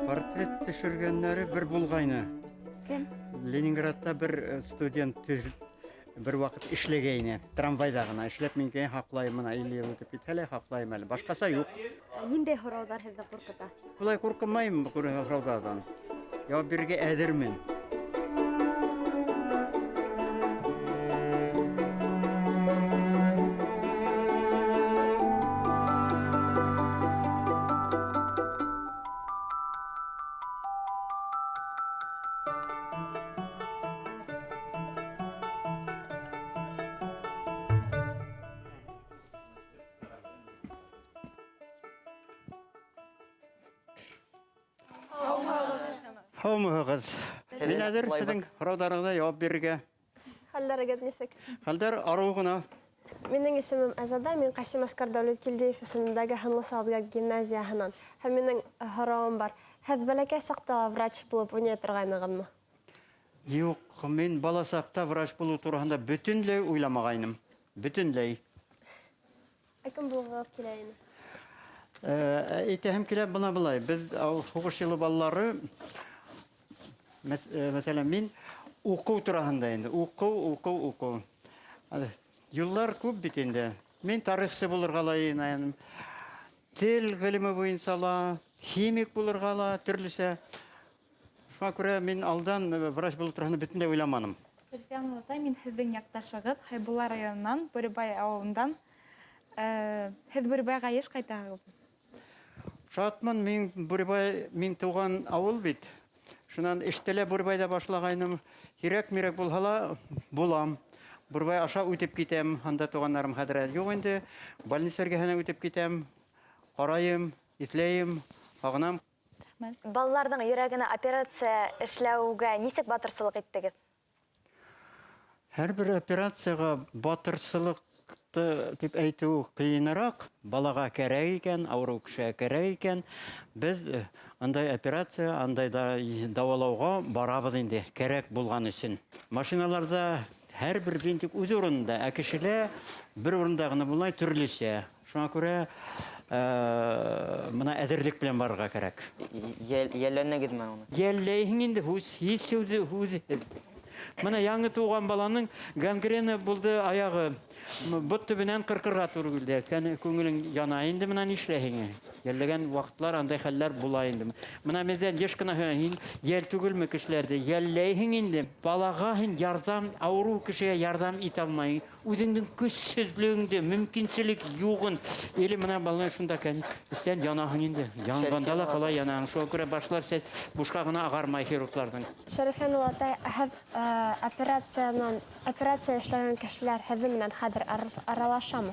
Портрет төшергәннәре бер булгайны. Кем? Ленинградта бер студент бер вакыт эшләгәйне. Трамвайда гына эшләп мингә хаклайм мына 50 ел үтеп китә әле хаклайм әле. Башкаса юк. Ниндәй һораудар һеҙҙе ҡурҡыта? Булай куркынмайм һораудардан. Яуап бирергә әҙермен. Һаумыһығыҙ. Мин әҙер һеҙҙең һораударығыҙға яуап бирергә. Хәлләрегеҙ нисек? Хәлдәр арыу ғына. Минең исемем Азада, мин Ҡасим Аскар Дәүлеткилдиев исемендәге Һынлы сауҙгар гимназияһынан. Һәм минең һорауым бар. Һеҙ бәләкәй саҡта ла врач булып уйнай торғайнығыҙмы? Юҡ, мин бала саҡта врач булыу тураһында бөтөнләй уйламағайным. Бөтөнләй. Кем булғығыҙ килә ине? Әйтәһем килә бына былай. Без һуғыш йылы балалары, мәсәлән, мин уҡыу тураһында инде. Уҡыу. Юллар күп бит инде. Мин тарихсы булырға ла инәйем. Тел ғилеме буйынса ла, химик булырға ла, төрлөсә. Шуңа күрә мин алдан врач булыу тураһында бөтөнләй уйламаным. Мин һеҙҙең яҡташығыҙ, Хайбулла районынан, Бүребай ауылынан. Һеҙ Бүребайға йыш ҡайтаһығыҙ. Шатман, мин тыуған ауыл бит. Шунан эштелә Бүребайда башлағайным. Һирәк-мирәк булһа ла булам. Бүребай аша үтеп китәм. Анда туғаннарым хәҙер юҡ инде. Больница эргәһенә үтеп китәм. Ҡарайым, иҫләйем, һағынам. Балаларҙың йөрәгенә операция эшләүгә нисек батырсылык иттегеҙ? Һәр бер операцияға батырсылыҡты тип әйтеү ҡыйыныраҡ. Балаға кәрәк икән, ауырыу кешегә кәрәк икән. Без андай операция, андай дауалауға барабыҙ инде, кәрәк булған өсөн. Машиналарда һәр бер винтик үҙ урынында, ә кешелә бер урында ғына булмай төрлөсә. Шуңа күрә мына әҙерлек белән барырға кәрәк. Йәлләнегеҙме уны? Йәлләйһең инде, һис һүҙ. Мына яңы туған баланың гангрена булды аяғы. Бот төбөнән ҡырҡырға турғылды. Күңелең яна инде, мына нишләһең? Йәлләгән ваҡытлар, андай хәлләр була инде. Мына бездән йыш кына йәл түгелме кешеләрҙе? Йәлләйһең инде. Балаға ярҙам, ауырыу кешегә ярҙам итә алмайың. Үҙеңдең көсһөҙлөгөңдө, мөмкинселек юғын. Или мына баланы шунда эстән янаһың инде. Янғанда ла ҡалай янаһың. Шуға күрә башлар бушҡа ғына ағармай хирургтарҙың. Шәрифән атай, һеҙ операция эшләгән кешеләр һеҙҙең менән хәҙер аралашамы?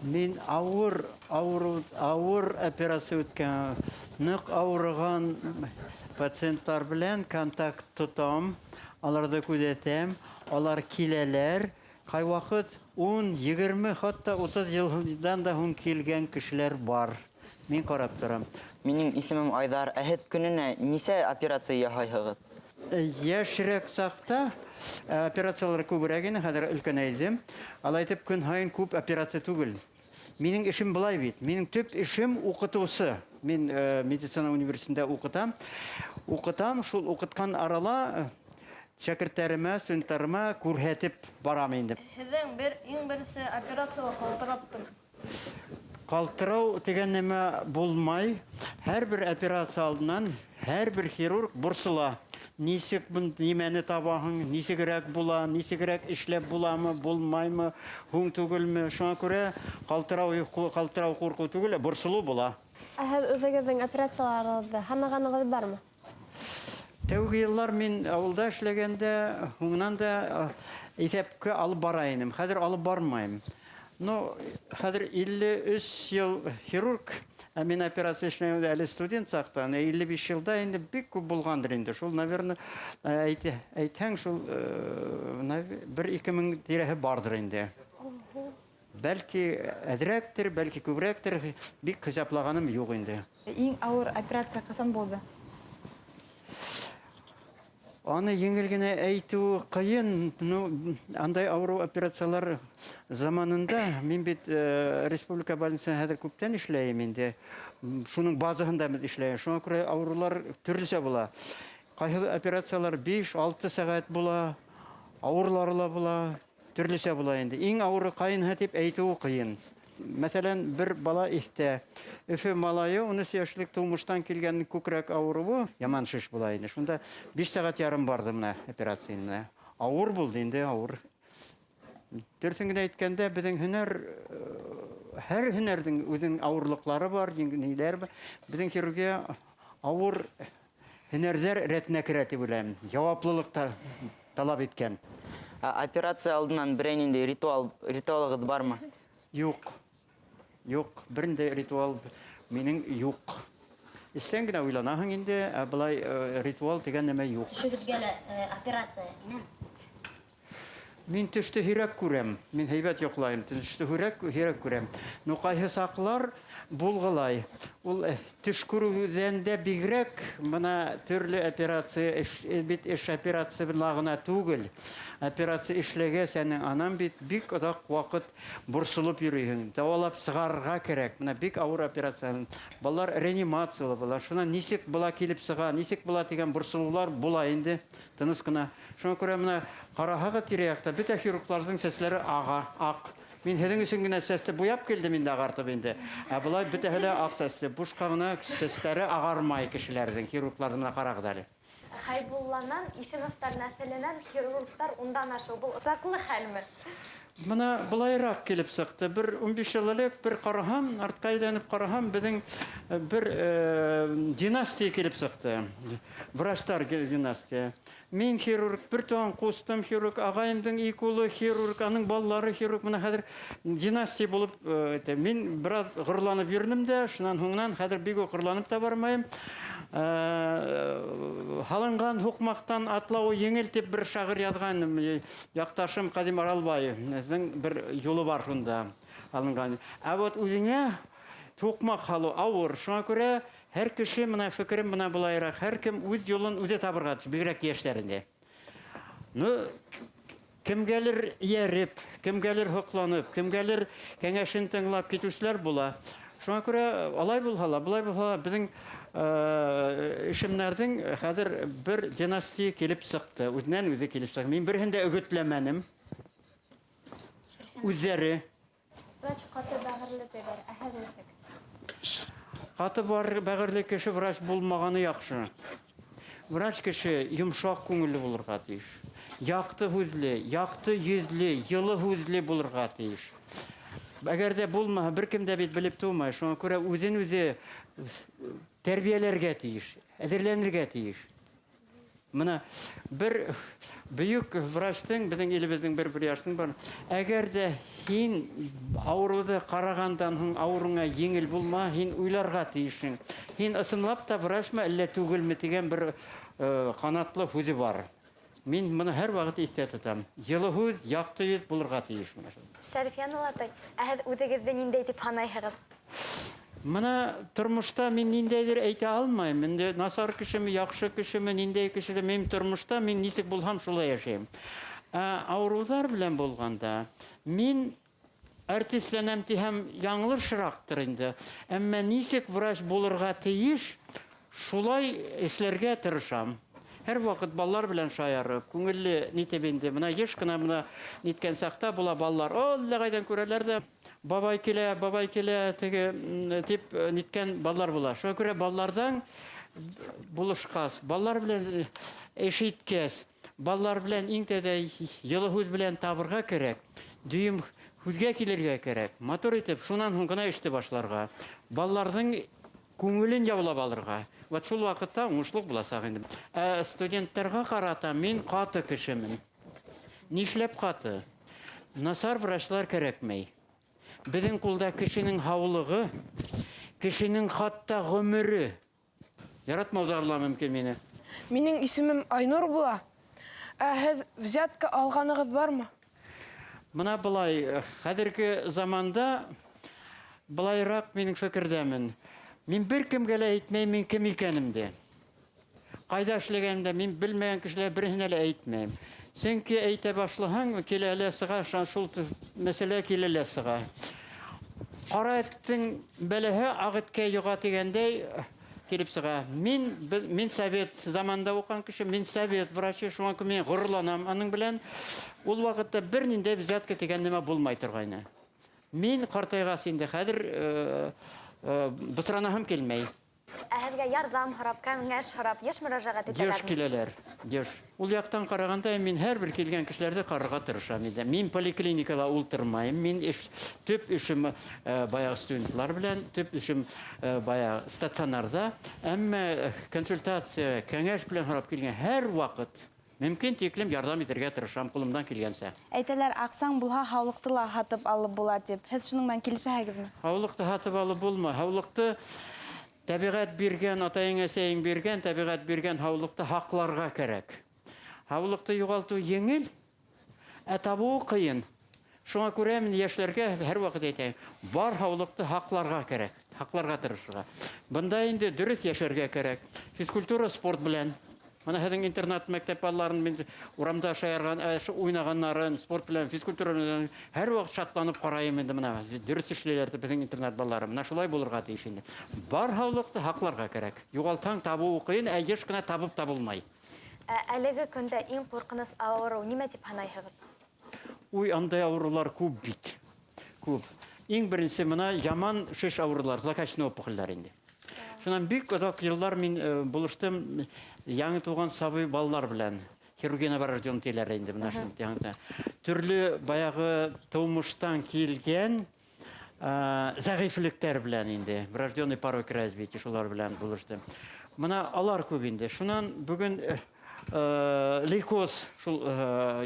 Мин ауыр операция үткән, ныҡ ауырыған пациенттар белән контакт тотам, аларҙы күҙәтәм, алар киләләр. Ҡай ваҡыт 10, 20, хатта 30 йылдан да һуң килгән кешеләр бар. Мин ҡарап торам. Минең исемем Айдар. Һеҙ көнөнә нисә операция яһайһығыҙ? Йәшерәк саҡта операциялар күберәк ине, хәҙер өлкәнәйҙем. Алай итеп, көн һайын күп операция түгел. Минең эшем былай бит. Минең төп эшем уҡытыусы. Мин медицина университетында уҡытам. Шул уҡытҡан арала шәкерттәремә, студенттарыма күрһәтеп барам инде. Һеҙҙең иң беренсе операцияла ҡалтыраттым. Ҡалтырау тигән нәмә булмай. Һәр бер операция алдынан һәр бер хирург борсола. Нисек нимәне табаһың, нисегерәк була, нисегерәк эшләп буламы, булмаймы, һуң түгелме. Шуңа күрә ҡалтырау ҡурҡыу түгел, борсолоу була. Һеҙ үҙегеҙҙең операцияларығыҙҙы һанағанығыҙ бармы? Тәүге йыллар мин ауылда эшләгәндә, һуңынан да иҫәпкә алып бара инем. Хәҙер алып бармайым. Хәҙер 53 йыл хирург, ә мин операция эшләгәндә әле студент саҡта, 55 йылда инде бик күп булғандыр инде. Шул, наверное, әйтһәң, шул 1-2 мең тирәһе бардыр инде. Бәлки әҙерәктер, бәлки күберәктер, бик хисаплағаным юҡ инде. Иң ауыр операция ҡасан булды? Аны еңел генә әйтеү ҡыйын. Андай ауырыу операциялар заманында, мин бит республика больницаһында хәҙер күптән эшләйем инде. Шуның базаһында biz эшләгән. Шуңа күрә авырулар төрлечә була. Кайсы операциялар 5-6 сәгать була, авырлары ла була, төрлечә була инде. Иң авыры кайын дип әйтү кыен. Мәсәлән, бер бала истә, Өфе малайы 13 яшьлек тумыштан килгән күкрәк авыруы, яман шиш була инде. Шунда 5 сәгать ярым барды менә операцияне. Авыр булды инде, авыр. Дөресен генә әйткәндә, безнең һөнәр һәр һөнәрнең үзенең авырлыклары бар, ниләр бар. Безнең хирургия авыр һөнәрләр рәтенә керә дип уйлыйм. Җаваплылык та талап иткән. Операция алдынан берәй нинди ритуалыгыз бармы? Юк. Юк, бернде ритуал минең юк. Истән генә уйланаһың инде, булай ритуал дигән нәмә юк. Шүгетгәле операция. Мин төште һирәк күрәм. Мин һәйбәт йоклайм. Төште һирәк күрәм. Ну кайһы саклар булгылай. Ул төш күрүдән дә бигрәк моны төрле операция бит операция белән түгел. Операция эшләгә сәнең анан бит бик озак вакыт бурсылып йөрисең. Давалап сыгарга кирәк. Менә бик авыр операция. Балалар реанимациялы була. Шуннан нисек була килеп сыга, нисек була дигән бурсылулар була инде. Тыныс кына. Шуңа күрә менә караһага тирә-якта бөтә хирургларның сәсләре ак. Мин һеҙҙең өсөн генә сәсте буяп килдем инде агартып инде. Булай бөтәһе лә ак сәсле. Бушҡа гына сәстәре агармай кешеләрҙең, хирургларына карагыҙ әле. Хайбулланан, Ишеновтар нәҫеленән хирургтар ундан ашу. Был ысаҡлы хәлме? Мына былайыраҡ килеп сыҡты. Бер 15 йыл элек бер ҡараһам, артҡа әйләнеп ҡараһам, беҙҙең бер династия килеп сыҡты. Врачтар династия. Мин хирург, бер туған ҡустым хирург, ағайымдың ике улы хирург, аның балалары хирург. Мына хәҙер династия булып, мин бераз ғырланып йөрөнөм дә, шунан һуңынан хәҙер бик үк ғырланып та бармайым. Һалынған һуҡмаҡтан атлауы еңел тип бер шағир яҙған яҡташым Ҡадим Аралбаевның бер юлы бар шунда алынған. Вот үҙеңә һуҡмаҡ һалыу ауыр. Шуңа күрә һәр кеше, мына фекерем мына булайыраҡ, һәр кем үҙ юлын үҙе табырға тиеш, бигерәк йәштәрендә. Ну, кемгәлер ияреп, кемгәлер һоҡланып, кемгәлер кәңәшен тыңлап китеүселәр була. Шуңа күрә алай булһа ла, булай булһа ла, беҙҙең ишемнәрҙең хәҙер бер династия килеп сыҡты, үҙенән үҙе килеп сыҡты. Мин береһен дә өгөтләмәнем. Үҙҙәре. Врач ҡаты бәғерле тегәр, һеҙ нисек? Ҡаты бәғерле кеше врач булмағаны яҡшы. Врач кеше йомшаҡ күңелле булырға тейеш. Яҡты һүҙле, яҡты йөҙле, йылы һүҙле булырға тейеш. Әгәр дә булмаһа, бер кем дә бит белеп тумай. Шуңа күрә үҙен үҙе тәрбиәләргә тейеш, әҙерләнергә тейеш. Мына бер бөйөк врачтың, беҙҙең илебеҙҙең бер врачтың бар. Әгәр дә һин ауырыуҙы ҡарағандан һуң ауырыңа еңел булма, һин уйларға тейешһең. Һин ысынлап та врачмы, әллә түгелме тигән бер ҡанатлы һүҙе бар. Мин моны һәр ваҡыт иҫтә тотам. Йылы һүҙ, яҡты йөҙ булырға тейеш. Шәрифйән олатай, һеҙ үҙегеҙҙе ниндәй дип һанайһығыҙ? Мына тормошта мин ниндәйҙер әйтә алмайым. Инде насар кешеме, яҡшы кешеме, ниндәй кешеме, мин тормошта мин нисек булһам шулай йәшәйем. Ауырыуҙар белән булғанда мин артистләнәм тиһәм яңылышыраҡтыр инде. Әммә нисек врач булырға тейеш, шулай эшләргә тырышам. Һәр ваҡыт балалар белән шаярып, күңелле нитеп инде. Мына йыш кына мына ниткән саҡта була балалар. Әллә ҡайҙан күрәләр дә бабай килә, теге тип ниткән балалар була. Шуңа күрә балаларҙан булышҡас, балалар белән эш иткәс, балалар белән иң тәүҙә йылы һүҙ белән табырға кәрәк. Дөйөм һүҙгә килергә кәрәк. Матур итеп, шунан һуң гына эште башларға. Балаларҙың күңелен яулап алырға. Вот шул ваҡытта уңышлыҡ буласаҡ инде. Студенттарға ҡарата мин ҡаты кешемен. Нишләп ҡаты? Насар врачлар кәрәкмәй. Беҙҙең ҡулда кешенең һаулығы, кешенең хатта ғөмөрө. Яратмауҙар ла мөмкин мине. Минең исемем Айнур була. Һеҙ взятка алғанығыҙ бармы? Мына былай, хәҙерге заманда былайыраҡ минең фекерҙәмен. Мин бер кемгә лә әйтмәйем, мин кем икәнемде. Ҡайҙа эшләгәндә мин белмәгән кешеләр береһенә лә әйтмәйем. Сөнки әйтә башлаһаң, килә лә сыға, шул мәсьәлә килә лә сыға. Кара эттің бәлеһе ак эткә юга дигәндәй килеп сыга. Мин совет заманда укыган кеше, мин совет врачы, шуңа күп мин горурланам аның белән. Ул вакытта бернинде взятка дигән нәмә булмай торгайны. Мин картайгас инде хәзер бысранаһым килмәй. Әһәзгә ярдәм һорап, кәңәш һорап, еш мөрәҗәгать Еш итәләр. киләләр. Еш. Ул яктан караганда мин һәрбер килгән кешеләрдә карарга тырышам иде. Мин поликлиникада ултырмайм. Мин төп эшем баягы студентлар белән, төп эшем баягы стационарда, әмма консультация, кәңәш белән һорап килгән һәр вакыт мөмкин тиклем ярдәм итәргә тырышам кулымдан килгәнсә. Әйтәләр, аксаң булһа, һаулыкты ла һатып алып була дип. Һез шуның белән килешәһегезме? Һаулыкты һатып алып булмый. Һаулыкты табигать биргән, атайың әсәйең биргән, табигать биргән һаулыкты хакларга кирәк. Һаулыкты югалту еңел, табуу кыен. Шуңа күрә мин яшьләргә һәр вакыт әйтәм, бар һаулыкты хакларга кирәк, хакларга тырышырга. Бында инде дөрес яшәргә кирәк. Физкультура, спорт белән. Mana һәдән интернат мәктәп балаларын мин урамда шаярган, уйнаганнарын, спорт белән, физкультура белән һәр вакыт шатланып карайым инде менә. Дөрес эшләләр безнең интернат балалары. Менә шулай булырга тиеш инде. Бар һаулыкты хакларга кирәк. Югалтаң табуу кыен, еш кына табып табылмай. Әлеге көндә иң куркыныс авыру нимә дип һанайһығыз? Уй, андай авырулар күп бит. Күп. Иң беренче менә яман шеш авырулар, злокачественный опухольләр инде. Шуннан бик озак еллар мин булыштым яңы туган сабый балалар белән. Хирургия новорожденный теләр инде менә шундый яңа. Төрле баягы тумыштан килгән зәгыйфлектәр белән инде. Врожденный порок развития шулар белән булыштым. Менә алар күп инде. Шуннан бүген лейкоз шул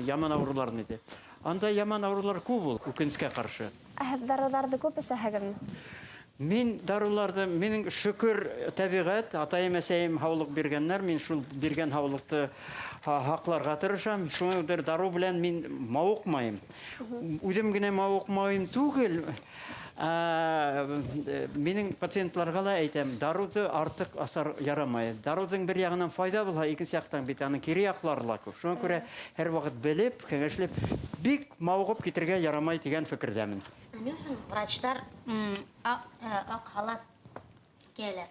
яман авырулар иде. Анда яман авырулар күп ул үкенечкә каршы. Әһәт даруларды күп эсәһегезме? Мин даруларды, минең шөкер табигать, атайым әсәем һаулык биргәннәр, мин шул биргән һаулыкты хакларга тырышам. Шуңа дару белән мин мавыкмайм. Үзем генә мавыкмайм түгел. Минең пациентларга да әйтәм, даруды артык асар ярамай. Дарудың бер ягынан файда булса, икенче яктан бит аның кире яклары ла күп. Шуңа күрә һәр вакыт белеп, кәңәшләп, бик мавыгып китергә ярамай дигән фикердәмен. Врачтар ак халат кияләр.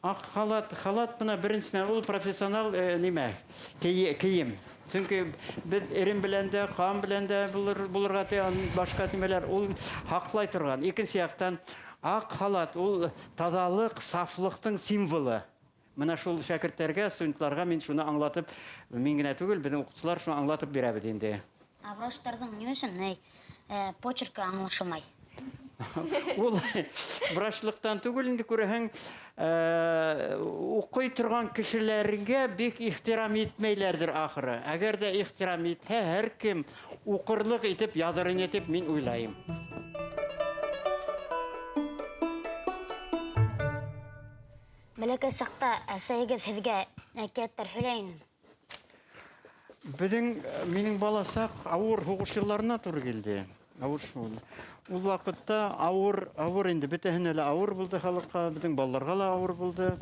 Ак халат менә беренчедән ул профессионал нимә? Кием. Чөнки без эрем белән дә, кан белән дә булырга тигән башка тимәләр ул хаклай торган. Икенче яктан ак халат ул тазалык, сафлыктың символы. Менә шул шәкертләргә, студентларга мин шуны аңлатып, мин генә түгел, безнең укытучылар шуны аңлатып бирәбез инде. Врачтарның ни өчен почеркы аңлашылмай? Ул врачлыктан түгел инде күрәһең, укый торган кешеләргә бик ихтирам итмәйләрдер ахыры. Әгәр дә ихтирам итһә, һәркем укырлык итеп язырын итеп мин уйлайым. Бәләкәй сакта әсәегез һезгә әкияттәр һөйләйме? Минең баласак авыр һугыш елларына туры килде. Ул вакытта авыр инде, бөтәһенә лә авыр булды халыкка, безнең балаларга ла авыр булды.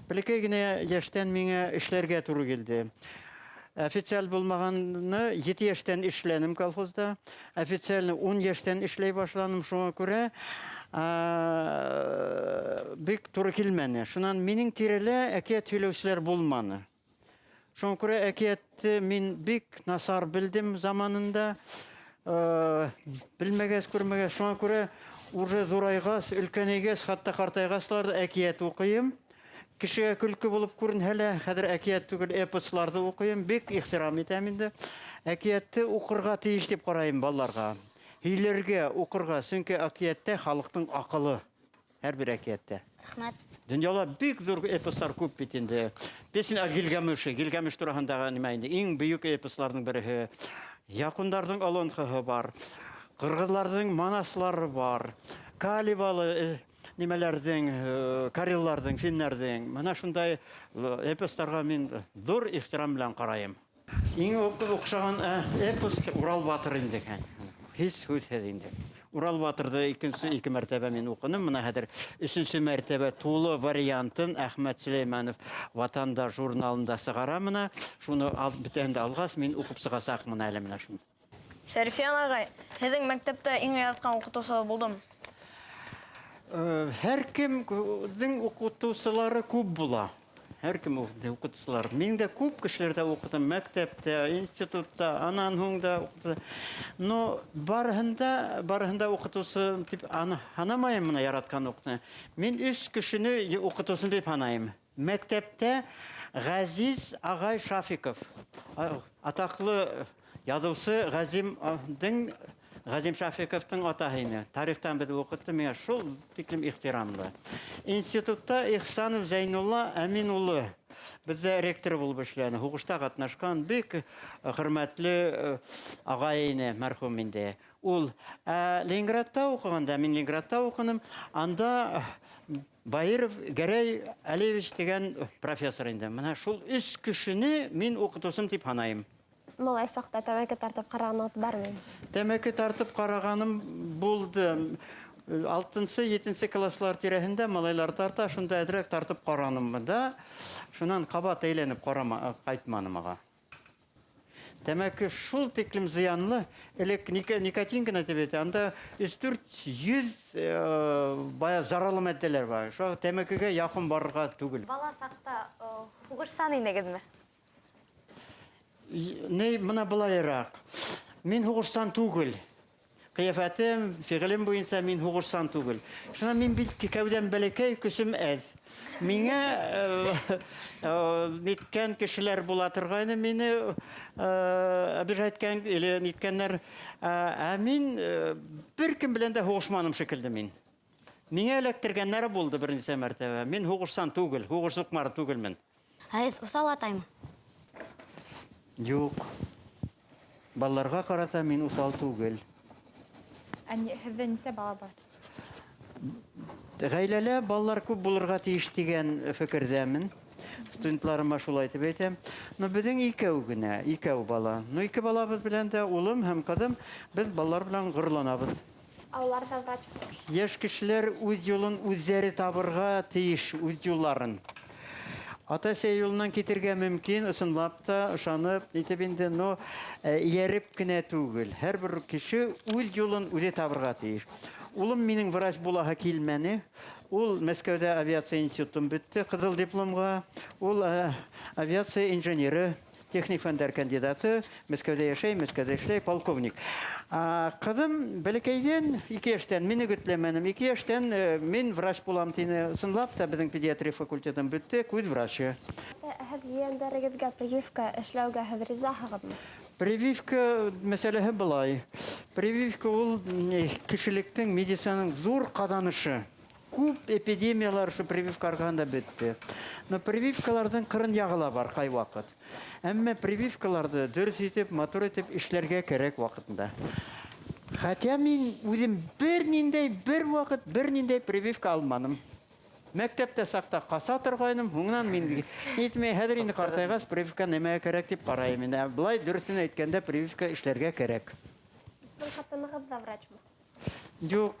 Бәләкәй генә яшьтән миңа эшләргә туры килде. Официаль булмаганны 7 яшьтән эшләнем колхозда. Официальны 10 яшьтән эшләй башланым, шуңа күрә бик туры килмәне. Шуннан минең тирәлә әкият һөйләүчеләр булманы. Шуңа күрә әкиятте мин бик насар белдем заманында. Белмәгәс, күрмәгәс, шуңа күрә уже зурайгас, өлкәнәйгәс, хатта картайгасларда әкият укыйм. Кешегә көлке булып күренһә лә, хәзер әкият түгел, эпосларда укыйм, бик ихтирам итәм инде. Әкиятте укырга тиеш дип карайм балаларга. Һөйләргә, укырга, чөнки әкияттә халыктың акылы. Һәрбер әкиятте. Рәхмәт. Дөньяда бик зур эпослар күп бит инде. Песня Гилгамеш турында нимә инде? Иң бөек эпосларның бере. Якундардың Алонхығы бар, Кыргызлардың Манаслары бар, Каливалы нимәләрдең, Кареллардың, Финнәрдең. Менә шундай эпостарга мин зур ихтирам белән карайым. Иң охшаган эпос Урал батыры инде. Һис һүзһез инде. Урал батырды ике мәртәбә мин укыдым. Менә хәзер 3нче мәртәбә тулы вариантын Әхмәт Сөләйманов Ватанда журналында сыгара менә. Шуны битәндә алгас мин укып сыгасак менә әле менә шуны. Шәрифиян агай, һезнең мәктәптә иң яраткан укытучы булдым. Һәр кемнең укытучылары күп була. Һәр кем укытучылар. Мин дә күп кешеләрдә укыдым, мәктәптә, институтта, анан һуң да укыдым. Но барыһында укытучы дип анамайым моны яраткан укытны. Мин 3 кешене укытучы дип анаем. Мәктәптә Газиз агай Шафиков. Атаклы язучы Газим Шафиковтың атаһыны. Тарихтан бит укытты, миңа шул тиклем ихтирамлы. Институтта Ихсанов Зәйнулла Әмин улы. Бездә ректор булып эшләне. Хугышта катнашкан бик хөрмәтле агайны мәрхүм инде. Ул Ленинградта укыганда, мин Ленинградта укыным, анда Баиров Гәрәй Алиевич дигән профессор инде. Менә шул 3 кешене мин укытусым дип анаем. Малай саҡта тәмәке тартып ҡарағанығыҙ бармы? Тәмәке тартып ҡарағаным булды. 6-7 класслар тирәһендә малайлар тарта, шунда әҙерәк тартып ҡараным да, шунан ҡабат әйләнеп ҡайтманым ага. Тәмәке шул тиклем зыянлы, элек никотин генә дип әйтә, анда 300-400 бая зарарлы матдәләр бар. Шул тәмәкегә яҡын барырға түгел. Бала саҡта һуғышсан инегеҙме? Ней мына былайыраҡ. Мин һуғышсан түгел. Ҡиәфәтем, фиғелем буйынса мин һуғышсан түгел. Шуна мин бит кәүҙәм бәләкәй, көсөм әҙ. Миңә ниткән кешеләр була торғайны, мине обижайткән или ниткәннәр. Мин бер кем белән дә һуғышманым шикелле мин. Миңә эләктергәннәре булды беренсе мәртәбә. Мин һуғышсан түгел, һуғыш суҡмары түгелмен. Һеҙ уҫал атаймы? Юҡ. Балаларға ҡарата мин уҫал түгел. Һеҙҙә нисә бала бар? Ғаиләлә балалар күп булырға тейеш дигән фекерҙәмен. Студентларыма шулай тип әйтәм. Но беҙҙең икәү бала. Но 2 балабыҙ белән дә улым һәм ҡыҙым, беҙ балалар белән ғорурланабыҙ. Ауларҙа врач. Йәш кешеләр үҙ юлын үҙҙәре табырға тейеш, үҙ юлларын. Ата-әсә юлынан китергә мөмкин, ысынлап та, ышанып, итеп инде, но ияреп кенә түгел. Һәр бер кеше үҙ юлын үҙе табырға тейеш. Улым минең врач булаһы килмәне. Ул Мәскәүдә авиация институтын бөттө, ҡыҙыл дипломға. Ул авиация инженеры, техник фәндәр кандидаты, Мәскәүдә йәшәй, Мәскәүдә эшләй, полковник. Ҡыҙым бәләкәйҙән 2 йәштән мине көтләмәнем. 2 йәштән мин врач булам тине. Ысынлап та беҙҙең педиатрия факультетын бөттө, күҙ врачы. Һеҙ ейәндәрегеҙгә прививка эшләүгә һеҙ ризаһығыҙмы? Прививка мәсьәләһе былай. Прививка ул кешелектең медицинаның зур ҡаҙанышы. Күп эпидемиялар шу прививка арҡаһында бөттө. Но прививкаларҙың ҡырын яғы ла бар ҡай ваҡыт. Әммә прививкаларҙы дөрөҫ итеп, матур итеп эшләргә кәрәк ваҡытында. Хәтә мин үҙем бер ваҡыт бер ниндәй прививка алманым. Мәктәптә саҡта ҡаса торғайным, һуңынан мин итмәй, хәҙер инде ҡартайғас прививка нәмәгә кәрәк дип ҡарайым. Былай дөрөҫөн әйткәндә прививка эшләргә кәрәк. Ҡатынығыҙ да врачмы? Юк,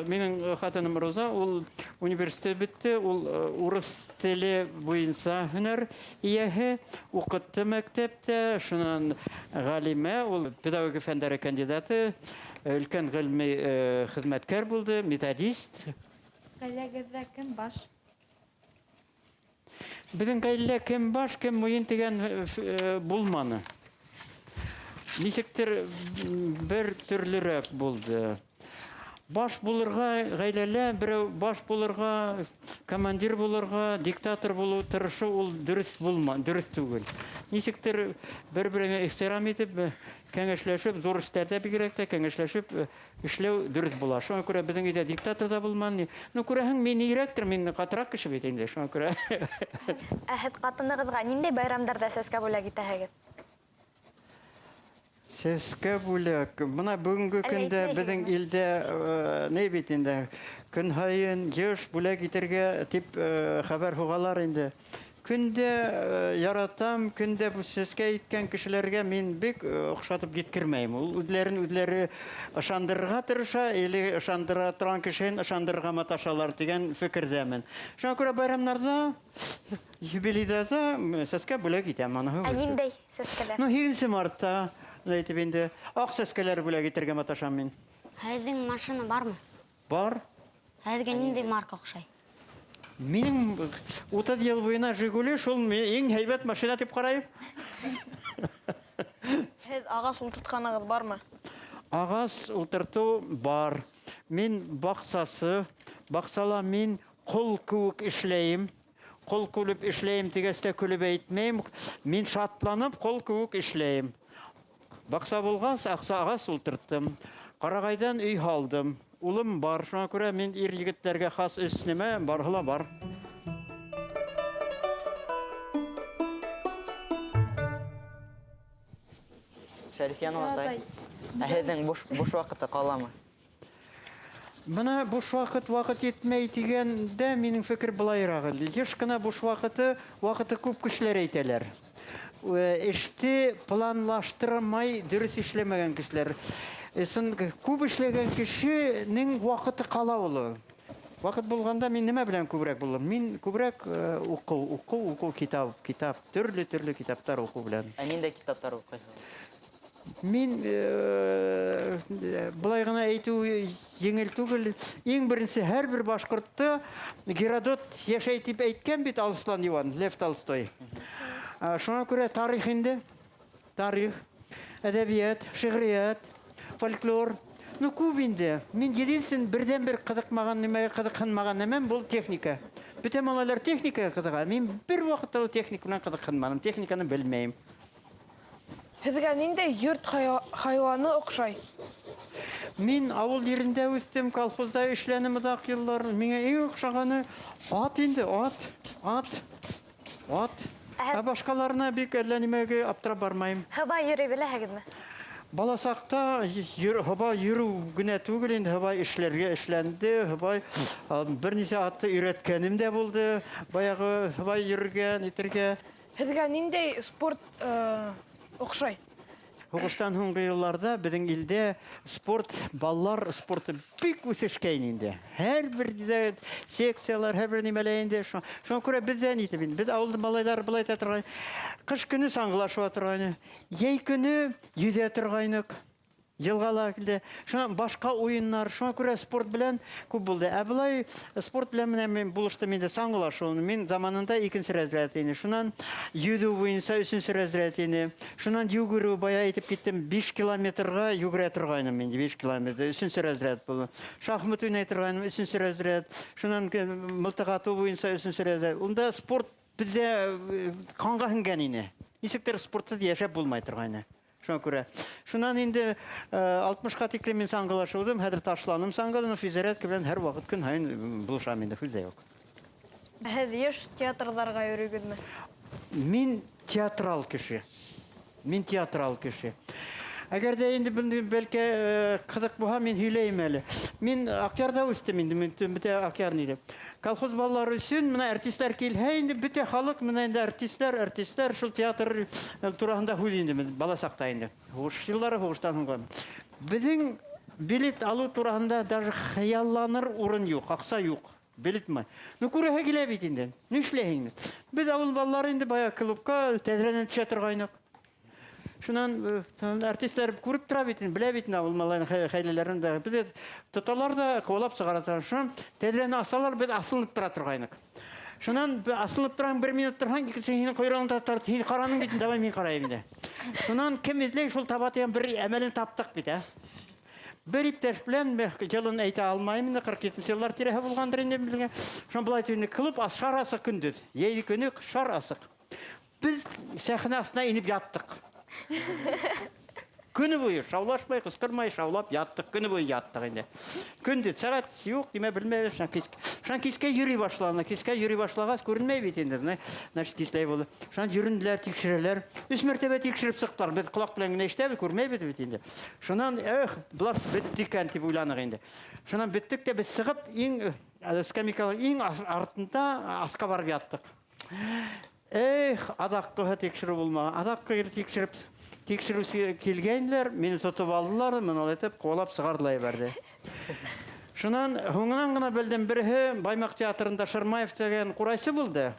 минең хатыным Роза, ул университет битте, ул урыс теле буйынса һөнәр ияһе, уҡытты мәктәптә, шунан ғалимә, ул педагогия фәндәре кандидаты, өлкән ғилми хеҙмәткәр булды, методист. Ғаиләгеҙҙә кем баш? Беҙҙең ғаилә кем баш, кем муйын тигән булманы. Нисектер бер төрлөрәк булды. Баш булырға ғаиләлә, берәү баш булырға, командир булырға, диктатор булу тырышы ул дөрөҫ түгел. Нисектер бер-береңә ихтирам итеп, кәңәшләшеп, зур эштәрҙә бигерәк тә кәңәшләшеп эшләү дөрөҫ була. Шуңа күрә беҙҙең өйҙә диктатор да булманы. Ну, күрәһең, мин ирәктер, мин ҡатыраҡ кеше бит инде, шуңа күрә. Һеҙ ҡатынығыҙға ниндәй байрамдарҙа сәскә бүләк итәһегеҙ? Сәскә бүләк. Бына бүгенге көндә беҙҙең илдә ни бит инде, көн һайын йыш бүләк итергә тип хәбәр һуғалар инде. Көндә яратам, көндә бу сәскә иткән кешеләргә мин бик оҡшатып киткермәйем. Ул үҙләре ышандырырға тырыша, или ышандыра торған кешеһен ышандырырға маташалар дигән фекерҙәмен. Шуңа күрә байрамнарҙа, юбилейҙа сәскә бүләк итәм. Ниндәй сәскәләр? 7 мартта әйтеп инде, аҡ сәскәләр бүләк итергә маташам мин. Һеҙҙең машина бармы? Бар. Һәзгә нинди марка охшай? Минем 30 ел буена Жигули шул иң һәйбәт машина дип карайм. Һез ағас ултыртқанығыз бармы? Агас ултырту бар. Мин баксала мин кул күк эшләйм. Кул күлеп эшләйм дигәстә күлеп әйтмәйм. Мин шатланып кул күк эшләйм. Бакса булгас, агас ултырттым. Карагайдан өй алдым. Улым бар. Шуңа күрә мин ир егетләргә хас эснеме барыла бар. Шәрифиянова атай. Һезнең буш вакыты каламы? Менә буш вакыт етмәй дигәндә минем фикер булайрак. Еш кына буш вакыты күп кешеләр әйтәләр. Эште планлаштырмай дөрес эшләмәгән кешеләр. Күп эшләгән кешенең вакыты кала улы. Вакыт булганда мин нимә белән күбрәк булам? Мин күбрәк уку китап, төрле китаптар уку белән. Нинди китаптар укыйсыз? Мин былай гына әйтү еңел түгел. Иң беренче һәрбер башкортта Геродот яшәй дип әйткән бит Алыслан Иван, Лев Толстой. Шуңа күрә тарих инде. Тарих, әдәбият, шигърият, фольклор. Ну күп инде. Мин единствен бердән-бер кызыкмаган нимәгә кызыкмаган нәмәм бул техника. Бөтен малайлар техникага кызыга. Мин бер вакытта техник белән кызыкмадым. Техниканы белмәйм. Һезгә нинди йорт хайваны охшай? Мин авыл yerində үстем, колхозда эшләнем узак еллар. Миңа иң охшаганы ат инде, ат. Башкаларына бик әллә нимәгә аптырап бармайм. Хыба йөри беләһегезме? Баласакта һыба йөрү генә түгел инде, һыба эшләргә эшләнде, һыба берничә атты өйрәткәнем дә булды. Баягы һыба йөргән, итергә. Һезгә нинди спорт охшай? Хугыштан һуңгы елларда безнең илдә баллар спорты бик үсешкән инде. Һәрбер секциялар, һәрбер нимәләр инде. Шуңа күрә бездән итеп инде. Без авылда малайлар булай та торган. Кыш көне саңгылашып торган. Яй көне йөзә торганык. Елгала килде. Шуңа башка уеннар, шуңа күрә спорт белән күп булды. Булай спорт белән мен булыштым инде саңгылашу. Мин заманында 2нче разряд иде. Шуннан йөзү буенча 3нче разряд иде. Шуннан йөгерү бая итеп киттем. 5 километрга йөгерә торганым мин 5 километр. 3нче разряд булды. Шахмат уйнай торганым 3нче разряд. Шуннан мылтык ату буенча 3нче разряд. Унда спорт бездә канга һиңгән иде. Ничектер спортсыз яшәп булмай торган. Шуңа күрә. Шуннан инде 60-ка тиклем мин саңгылашудым. Хәзер ташланым саңгылны физзарядка белән һәр вакыт көн һайын булышам инде физза юк. Һез еш театрларга йөригезме? Мин театрал кеше. Әгәр дә инде бәлки кызык булса мин һөйләйм әле. Мин актёрда үстем инде, бөтә актер иде. Колхоз балалары өчен менә артистлар килһә инде бөтә халык менә инде артистлар шул театр турында һүз инде бала сакта инде. Хуш еллары хуштан һуңган. Безнең билет алу турында даже хыялланыр урын юк, акса юк. Билетме. Ну күрәһе килә бит инде. Нишләйһең? Без авыл балалары инде бая клубка тәзрәнән төшә торгайнык. Шуннан артистлар күреп тора бит, белә бит авыл малайның хәйләләрен дә. Без тоталар да кулап сыгаралар. Шуннан тәзрәне асалар, без асылып тора торгайнык. Шуннан асылып торган 1 минут торган, икенче койрыгын тартып, "Син караның бит, давай мин карайм" диде. Шуннан кем эзләй шул табатыган бер әмәлен таптык бит, Бер иптәш белән җылын әйтә алмыйм, 47 еллар тирәһе булгандыр инде белгән. Шун булай тине клуб ашарасы көндез. Яйди көне шар асык. Без сәхнә астына инеп яттык. Көне буе шаулашмай, кыскырмай шаулап яттык, көне буе яттык инде. Көндез сәгать юк, диме белмәбез, шан кискә йөри башланы. Кискә йөри башлагас күренмәй бит инде. Значит, кисләй булды. Шан йөренделәр, тикшерәләр. 3 мәртәбә тикшереп сыктылар. Без колак белән генә ишетәбез, күрмәйбез бит инде. Шуннан, булар биттек дип уйланык инде. Шуннан биттек дә без сыгып, иң скамейканың иң артында аска барып яттык. Адакка тикшерү булмаган. Адакка тикшереп тикшерү килгәннәр, мине тотып алдылар, мен алып әйтеп, кулап сыгардылар берде. Шуннан һуңнан гына белдем, бере Баймак театрында Шырмаев дигән курайсы булды.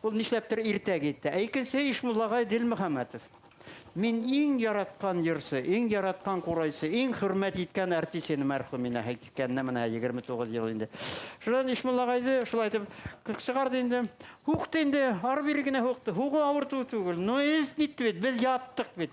Ул нишләптер иртә китте. Икенче Ишмуллагай Дилмөхәммәтов. Мин иң яраткан йырсы, иң яраткан курайсы, иң хөрмәт иткән артистны мәрхүмина әйткәнне менә 29 ел инде. Шулай Ишмулла гайды шулай итеп чыгарды инде. Хукты инде, ар биргенә хукты. Хугы авырту түгел. Но эз нитте бит, без яттык бит.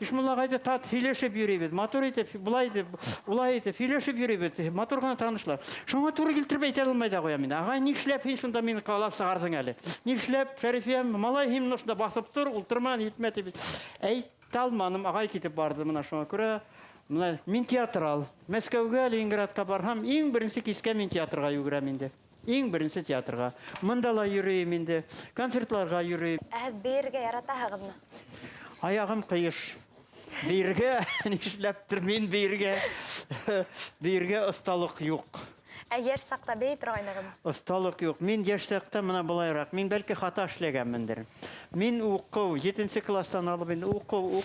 Ишмулла гайды тат һилешеп йөри бит. Мотор итеп, булай итеп, улай итеп һилешеп йөри бит. Мотор гына танышлар. Шуңа туры килтереп әйтә алмай да куя мин. Агай нишләп һин шунда мине калап сыгардың әле? Нишләп Шәрифиям малай һимношда басып тур, ултырман итмәте бит. Талманым агай китеп барды менә шуңа күрә. Менә мин театрал. Мәскәүгә, Ленинградка барһам, иң беренче кискә мин театрга йөгерәм инде. Иң беренче театрга. Монда ла йөрим инде. Концертларга йөрим. Биргә яратаһыгызмы? Аягым кыйыш. Биргә нишләптер мин биргә. Биргә осталык юк. Яшь сакта бей торгайныгызмы? Осталык юк. Мин яшь сакта менә булайрак. Мин бәлки хата эшләгәнмендер. Мин уку 7нче класстан алып инде уку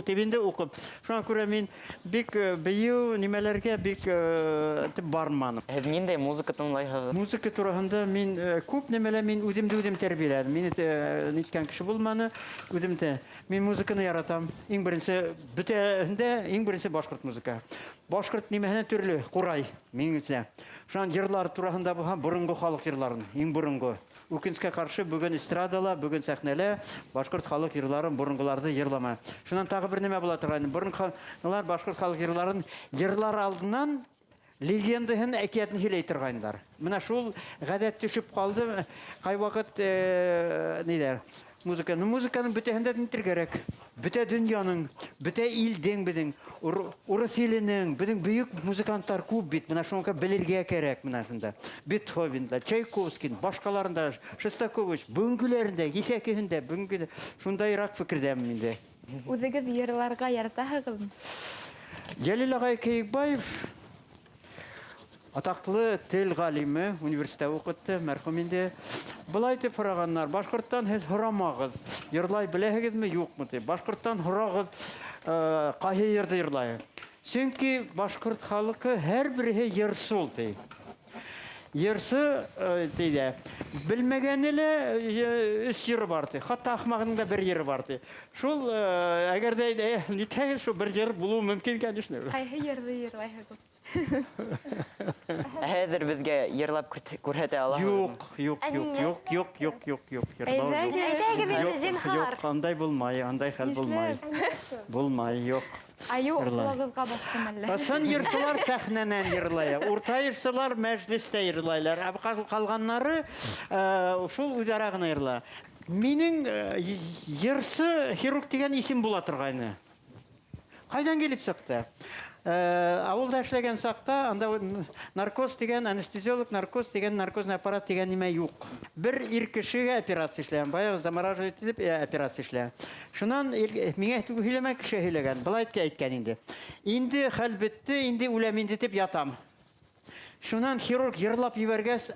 тибинде укып. Шуңа күрә мин бик бию нимәләргә бик тип барманым. Һез ниндәй музыка тыңлайһыгыз? Музыка турында мин күп нимәләр мин үзем тәрбияләдем. Мин ниткән кеше булманы, үземдә. Мин музыканы яратам. Иң беренче бөтәһендә иң беренче башкорт музыка. Башкорт нимәһенә төрле курай. Минеңчә. Шуң җырлар турында булһа бурынгы халык җырларын, иң бурынгы. Үкенскә каршы бүген эстрадала, бүген сәхнәлә башкорт халык җырларын бурынгыларды җырлама. Шуннан тагы бер нимә була торган. Бурынгылар башкорт халык җырларын җырлар алдыннан легендаһын әкиятен һөйләй торганнар. Менә шул гадәт төшеп калды. Кай вакыт нидә? Музыканың бөтәһендә нитер кирәк. Бөтә дөньяның, бөтә илдең бидең, урыс иленең, бидең бөек музыкантлар күп бит. Менә шуңа белергә кирәк менә шунда. Бетховенда, Чайковский, башкаларында, Шостакович, бүгенгеләрендә, исәкеһендә, бүгенге шундайрак фикердәм инде. Үзегез йырларга яратаһыгызмы? Җәлил агай Кәйекбаев атаклы тел галиме, университетта укытты, мәрхүм инде. Булай дип сораганнар, башкорттан һез сорамагыз. Йырлай беләһегезме, юкмы дип. Башкорттан сорагыз, кайһы йырды йырлай. Чөнки башкорт халкы һәрберсе йырсул ди. Йырсы диде. Белмәгәнеле үс йыры бар ди. Хатта ахмагының да бер йыры бар ди. Шул әгәр дә нитә шул бер йыр булу мөмкин, конечно. Кайһы йырды йырлайһыгыз? Хәзер безгә йырлап күрһәтә алаһызмы? Юк. Әйдәгез зинһар. Андай булмай, андай хәл булмай. Булмай, юк. Аю кулагызга бассын әллә? Касан йырсылар сәхнәнән йырлая. Урта йырсылар мәҗлестә йырлайлар. Калганнары шул үзара гына йырла. Минең йырсы хирург дигән исем була торганы. Кайдан килеп чыкты? Авылда эшләгән сакта, анда наркоз дигән, анестезиолог наркоз дигән, наркозный аппарат дигән нимә юк. Бер ир кешегә операция эшләгән, баягы замораживать итеп операция эшләгән. Шуннан миңа түгел һөйләмәк кеше һөйләгән, былай әйткән инде. Инде хәл бетте, инде үләм инде дип ятам. Шуннан хирург йырлап ебәргәс,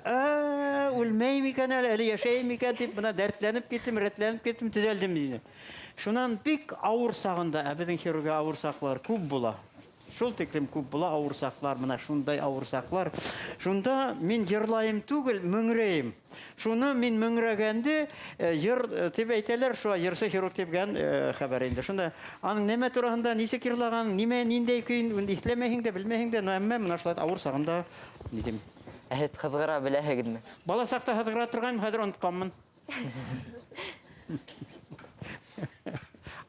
үлмәйм икән әле яшәйм икән дип, менә дәртләнеп киттем, төзәлдем диде. Шуннан бик авыр сагында, безнең хирургка авыр саклар күп була. Шул тиклем күп була авыр саклар, менә шундай авыр саклар. Шунда мин йырлайым түгел, мөңрәйм. Шуны мин мөңрәгәнде, йыр дип әйтәләр, шуа йырсы хирург дигән хәбәр инде. Шунда аның нәмә турында, ничек йырлаган, нимә ниндәй көйн, иҫләмәһең дә, белмәһең дә, әмма менә шулай авыр сагында дидем. Һез кызгыра беләһегезме? Бала сакта хәзер торган, хәзер онытканмын.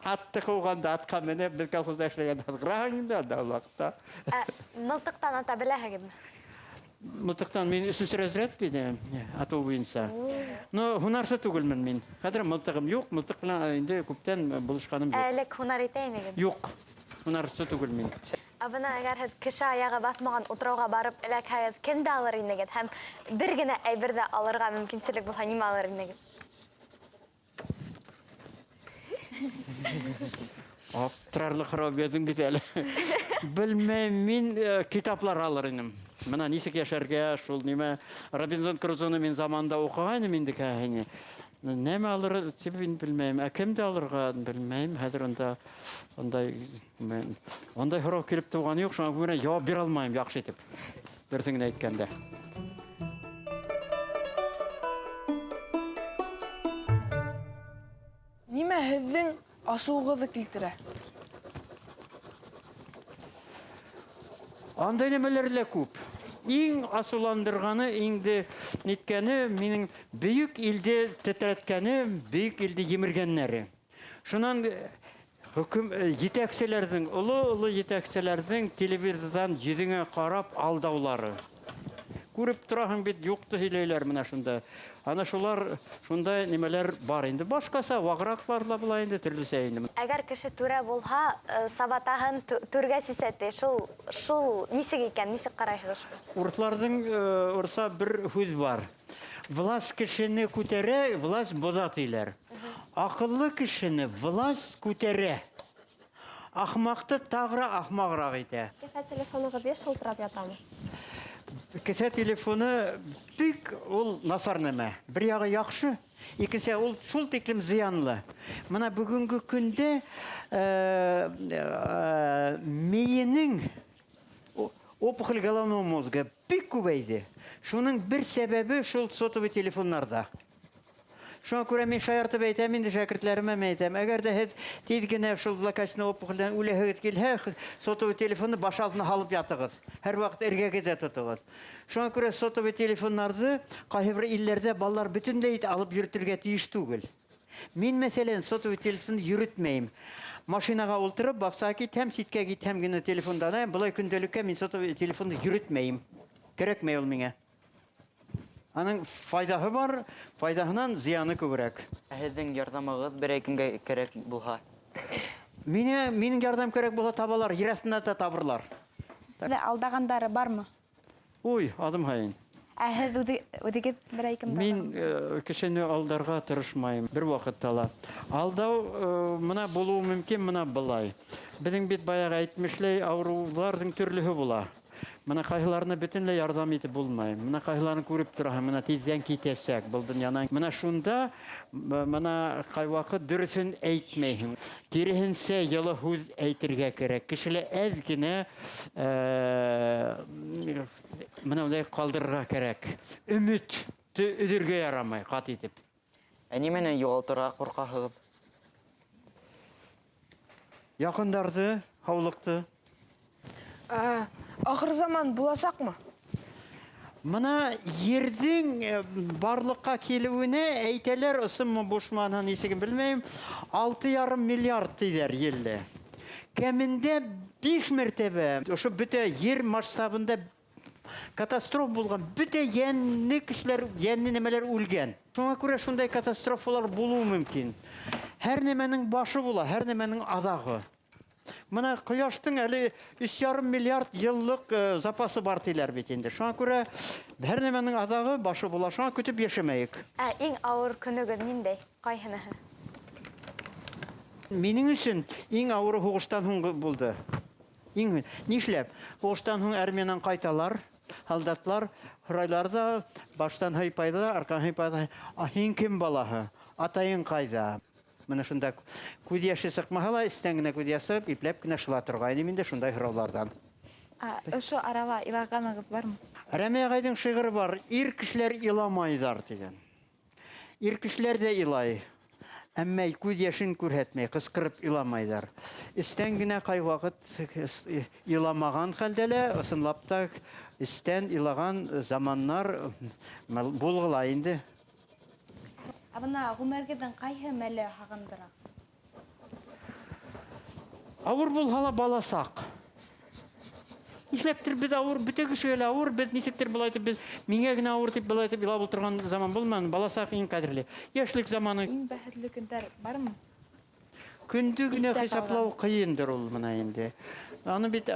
Атты куганда атка менеп, бер колхозда эшләгән хәзер да вакытта. Мылтыктан ата беләһегезме? Мылтыктан мин 3нче разряд диде, ату буенча. Но һунарсы түгелмен мин. Хәзер мылтыгым юк, мылтык белән инде күптән булышканым юк. Әлек һунар итәйнегез. Юк. Һунарсы түгел мин. Абына әгәр һез кеше аягы басмаган утрауга барып эләкһәгез, кемдә алыр инегез? Һәм бер генә әйбердә алырга мөмкинчелек булса, нимә алыр инегез? Аптырарлык хәрабиятың бит әле. Белмәйм, мин китаплар алыр идем. Менә ничек яшәргә, шул нимә Робинзон Крузоны мин заманда укыганым инде кәһине. Нәмә алыр дип белмәйм. Кемдә алырга белмәйм. Хәзер андай һорау килеп туган юк, шуңа күрә җавап бирә алмыйм яхшы итеп. Берсен әйткәндә. Нимә һеҙҙең асыуығыҙҙы килтерә? Андай нәмәләр лә күп. Иң асуландырғаны, иңде ниткәне, минең бөйөк илде тетрәткәне, бөйөк илде емергәннәре. Шунан етәкселәрдің, олы етәкселәрдің телевизордан йөзеңә қарап алдаулары. Күреп тораһың бит, юҡты һөйләйләр менә шунда. Ана шулар, шунда нимәләр бар инде. Башҡаса, вағыраҡлар ла була инде, төрлөсә инде. Әгәр кеше түрә булһа, сабатаһын түргә сисәте. Шул нисек икән, нисек ҡарайһығыҙ? Уртларҙың урса бер һүҙ бар. Власть кешене күтәрә, власть боҙа тийләр. Аҡыллы кешене власть күтәрә. Ахмаҡты тағыра ахмағыраҡ итә. Кефә телефоныға 5 шылтырап ятамы? Кесе телефоны бик ул насар нәмә. Бер яғы яҡшы, икенсе ул шул тиклем зыянлы. Мына бүгенге көндә мейенең опухоль головного мозга бик күбәйҙе. Шуның бер сәбәбе шул сотовый телефоннарда. Шуңа күрә мин шаяртып әйтәм, инде шәкертләремә әйтәм. Әгәр дә һеҙ тиҙ генә шул злокачественный опухолдән үләһегеҙ килһә, сотовый телефонны баш алтына һалып ятығыҙ. Һәр ваҡыт эргәгеҙҙә тотоғоҙ. Шуңа күрә сотовый телефоннарҙы ҡайһы бер илләрҙә балалар бөтөнләй алып йөрөтөргә тейеш түгел. Мин, мәсәлән, сотовый телефонды йөрөтмәйем. Машинаға ултырып, баҡсаға китһәм, ситкә китһәм генә телефондан, былай көндәлеккә мин сотовый телефонды йөрөтмәйем. Кәрәкмәй ул миңә. Аның файдаһы бар, файдаһынан зыяны күберәк. Һеҙҙең ярҙамығыҙ берәй кемгә кәрәк булһа? Минең ярҙам кәрәк булһа табалар, ер аҫтында да табырлар. Алдағандары бармы? Уй, адым һайын. Ә һеҙ үҙегеҙ берәй кемде Мин кешене алдарға тырышмайым, бер ваҡытта ла. Алдау мына булыуы мөмкин, мына былай. Беҙҙең бит баяғы әйтмешләй ауырыуҙарҙың төрлөһө була. Мына ҡайһыларына бөтөнләй ярҙам итеп булмай. Мына ҡайһыларын күреп тораһың, мына тиҙҙән китәсәк был донъянан. Мына шунда, мына ҡай ваҡыт дөрөҫөн әйтмәйһең. Киреһенсә йылы һүҙ әйтергә кәрәк. Кешелә әҙ генә мына ундай ҡалдырырға кәрәк. Өмөтте өҙөргә ярамай, ҡат итеп. Ә нимәнән юғалтырға ҡурҡаһығыҙ? Яҡындарҙы, һаулыҡты. Ахыр заман буласаҡмы? Мына ерҙең барлыҡҡа килеүенә әйтәләр, ысынмы бушмаһын нисеген белмәйем, 6,5 миллиард тиҙәр елле. Кәмендә 5 мәртәбә ошо бөтә ер масштабында катастроф булған, бөтә йәнле кешеләр, йәнле нәмәләр үлгән. Шуңа күрә шундай катастрофалар булыуы мөмкин. Һәр нәмәнең башы була, һәр нәмәнең аҙағы. Мына ҡояштың әле 3,5 миллиард йыллыҡ запасы бар тийләр бит инде. Шуңа күрә һәр нәмәнең аҙағы башы була. Шуңа көтөп йәшәмәйек. Иң ауыр көнөгөҙ ниндәй? Ҡайһыныһы? Минең өсөн иң ауыры һуғыштан һуң булды. Нишләп? Һуғыштан һуң армиянан ҡайталар, һалдатлар, һорайлар да, баштан һыйпайҙылар, арҡан һыйпайҙылар. Һин кем балаһы? Атайың ҡайҙа? Мына шунда күҙ йәше сыҡмаһа ла, эстән генә күҙ ясып, ипләп кенә шыла торғайны инде шундай һорауҙарҙан. Ошо арала илағанығыҙ бармы? Рәмиә ағайҙың шиғыры бар, ир кешеләр иламайҙар тигән. Ир кешеләр дә илай, әммә күҙ йәшен күрһәтмәй, ҡысҡырып иламайҙар. Эстән генә ҡай ваҡыт иламаған хәлдә лә, ысынлап та эстән илаған заманнар булғыла инде. Бына ғүмәргеҙҙең ҡайһы мәле һағындыра? Ауыр булһа ла баласаҡ. Нишләптер беҙ ауыр, бөтә кешегә лә ауыр, беҙ нисектер былай итеп, миңә генә ауыр тип былай итеп илап ултырған заман булманы. Баласаҡ иң ҡәҙерле. Йәшлек заманы. Иң бәхетле көндәр бармы? Көндө генә хисаплау ҡыйындыр ул мына инде. Аны бит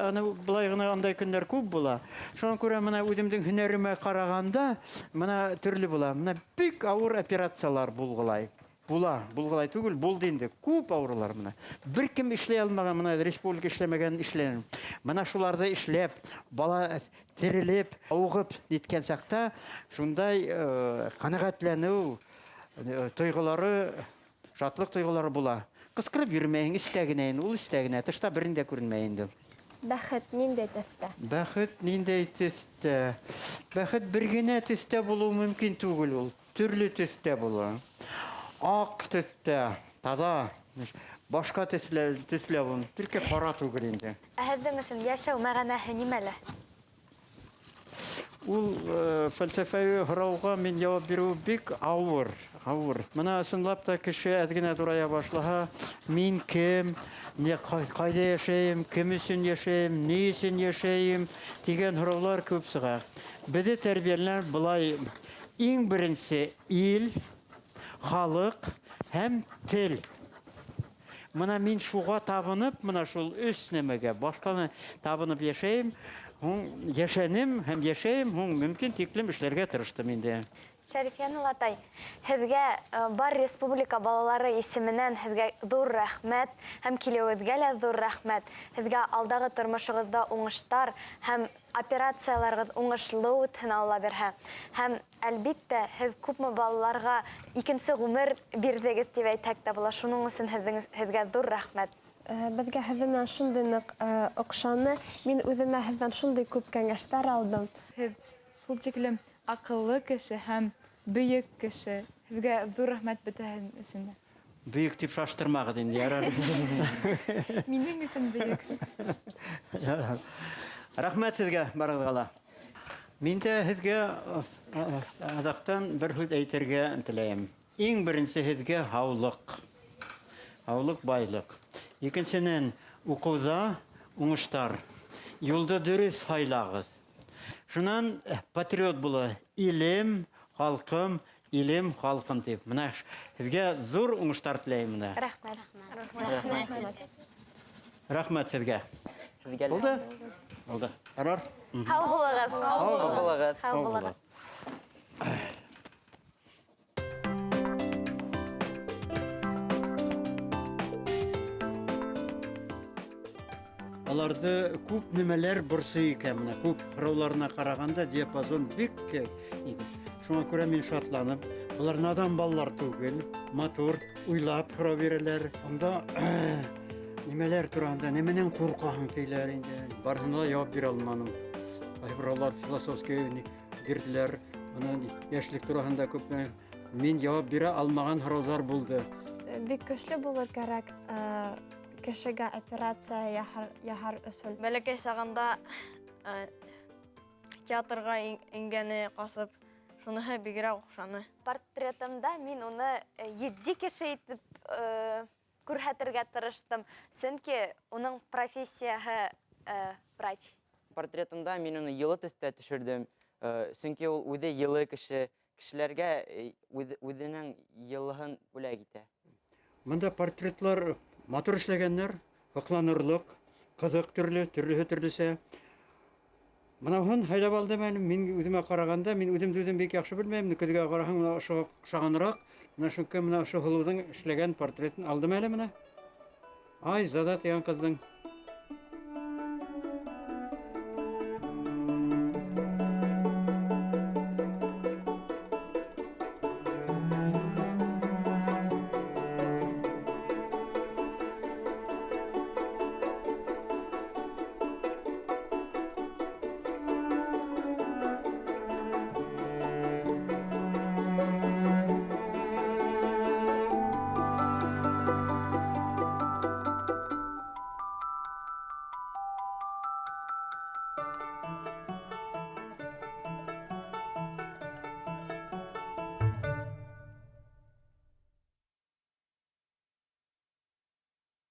былай гына андай көндәр күп була. Шуңа күрә мына үҙемдең һөнәремә ҡарағанда, мына төрлө була. Мына бик ауыр операциялар булғылай. Булғылай түгел, булды инде. Күп ауырылар мына. Бер кем эшләй алмаған, мына республика эшләмәгән эшләнем. Мына шуларҙы эшләп, бала терелеп, ауғып ниткән саҡта, шундай ҡәнәғәтләнеү тойғолары, шатлыҡ тойғолары була. Ҡысҡырып йөрөмәйһең, эстә генә инде, ул эстә генә, тышта берендә күренмәй инде. Бәхет ниндәй төҫтә? Бәхет ниндәй төҫтә? Бәхет бер генә төҫтә булыуы мөмкин түгел ул. Төрлө төҫтә була. Аҡ төҫтә, таҙа, Башка төсләвен, только пара түгел инде. Һеҙҙең өсөн йәшәү мәғәнәһе нимәлә? Ул фәлсәфәви һорауга мин җавап бирү бик авыр. Менә ысынлап та кеше әҙгенә турая башлаһа, мин кем, кайда яшәйем, кем өсөн яшәйем, ни өсөн яшәйем дигән һораулар күп сыга. Безне тәрбияләр булай иң беренче ил, халык һәм тел. Менә мин шуга табынып, менә шул өч нәмәгә башканы табынып яшәйем. Яшәнем һәм яшәйем, мөмкин тиклем эшләргә тырыштым инде. Шәрифиян Латай, һеҙгә бар республика балалары исеменән һеҙгә ҙур рәхмәт, һәм килеүегеҙгә лә ҙур рәхмәт. Һеҙгә алдағы тормошығыҙҙа уңыштар һәм операцияларығыҙ уңышлы үтһен Алла бирһә. Һәм әлбиттә, һеҙ күпме балаларға икенсе ғүмер бирҙегеҙ тип әйтһәк тә була. Шуның өсөн һеҙгә ҙур рәхмәт. Беҙгә һеҙ менән шундай ныҡ оҡшаны. Мин үҙемә һеҙҙән шундай күп кәңәштәр алдым. Һеҙ шул тиклем аҡыллы кеше һәм бөйөк кеше. Һеҙгә ҙур рәхмәт бөтәһе өсөн дә. Бөйөк дип шаштырмағыҙ инде, ярар. Минең өсөн бөйөк. Рәхмәт һеҙгә барығыҙға ла. Мин дә һеҙгә аҙаҡтан бер һүҙ әйтергә теләйем. Иң беренсе һеҙгә һаулыҡ. Һаулыҡ, байлыҡ. Икенсенән, уҡыуҙа уңыштар. Юлды дөрөҫ һайлағыҙ. Шунан патриот була. Илем, халҡым, илем, халҡым тип. Менә һеҙгә зур уңыштар теләйем менә. Рәхмәт. Рәхмәт һеҙгә. Булды? Булды. Ярар. Һау булығыҙ. Булығыҙ. Һау булығыҙ. Аларды күп нәмәләр борсы икән. Менә күп һорауларына ҡарағанда диапазон бик кең. Шуңа күрә мин шатланып, булар надан балалар түгел, матур, уйлап һорау бирәләр. Анда нимәләр тураһында, нимәнән ҡурҡаһың тийләр инде. Барыһына яуап бирә алманым. Кайберәүләр философский бирделәр. Ана яшьлек тураһында күп мин яуап бирә алмаған һораулар булды. Бик көслө булыр кәрәк кешегә операция яһар өсөн. Бәләкәй сағында театрға ингәне ҡасып, шуныһы бигерәк оҡшаны. Портретымда мин уны 7 кеше итеп күрһәтергә тырыштым. Сөнки уның профессияһы врач. Портретымда мин уны йылы төҫтә төшөрҙөм. Сөнки ул үҙе йылы кеше, кешеләргә үҙенең йылыһын бүләк итә. Мында портретлар матур эшләгәннәр, һоҡланырлыҡ, ҡыҙыҡ төрлөһө төрлөсә. Мынауһын һайлап алдым әле. Мин үҙемә ҡарағанда, мин үҙем бик яҡшы белмәйем. Көҙгә ҡараһаң, ошоға оҡшағаныраҡ. Менә шуңка менә ошо һылыуҙың эшләгән портретін алдым әле менә. Айзада тигән ҡыҙҙың